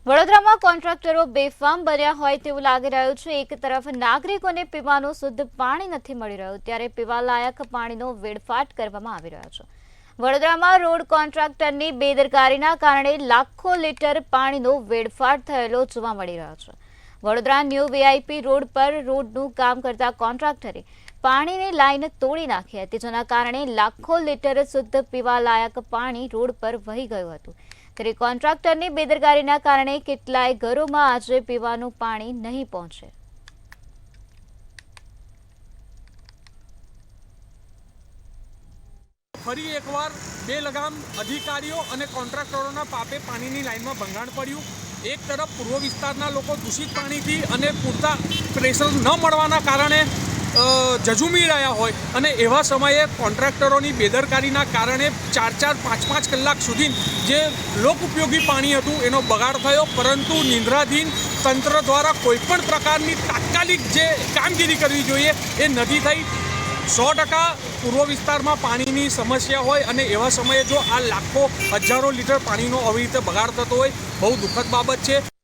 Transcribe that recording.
વડોદરામાં કોન્ટ્રાક્ટરો બેફામ બન્યા હોય તેવું લાગી રહ્યું છે। એક તરફ નાગરિકોને પીવાનું શુદ્ધ પાણી નથી મળી રહ્યું, ત્યારે પીવાલાયક પાણીનો વેડફાટ કરવામાં આવી રહ્યો છે। વડોદરામાં રોડ કોન્ટ્રાક્ટરની બેદરકારીના કારણે લાખો લીટર પાણીનો વેડફાટ થયેલો જોવા મળી રહ્યો છે। વડોદરા ન્યૂ વીઆઈપી રોડ પર રોડનું કામ કરતા કોન્ટ્રાક્ટરે પાણીની લાઈન તોડી નાખી હતી, જેના કારણે લાખો લીટર શુદ્ધ પીવાલાયક પાણી રોડ પર વહી ગયું હતું। ત્યારે કોન્ટ્રાક્ટરની બેદરકારીના કારણે કેટલાય ઘરોમાં આજે પીવાનું પાણી નહીં પહોંચે। ફરી એકવાર બે લગામ અધિકારીઓ અને કોન્ટ્રાક્ટરોના પાપે પાણીની લાઇનમાં ભંગાણ પડ્યું। એક તરફ પૂર્વ વિસ્તારના લોકો દૂષિત પાણીથી અને પૂરતા પ્રેશર ન મળવાના કારણે ઝઝૂમી રહ્યા હોય અને એવા સમયે કોન્ટ્રાક્ટરોની બેદરકારીના કારણે 4-5 કલાક સુધી જે લોક ઉપયોગી પાણી હતું એનો બગાડ થયો, પરંતુ નિંદ્રાધીન તંત્ર દ્વારા કોઈપણ પ્રકારની તાત્કાલિક જે કામગીરી કરવી જોઈએ એ નથી થઈ। 100% પૂર્વ વિસ્તારમાં પાણીની સમસ્યા હોય અને એવા સમયે જો આ લાખો હજારો લીટર પાણીનો આવી રીતે બગાડ થતો હોય, બહુ દુઃખદ બાબત છે।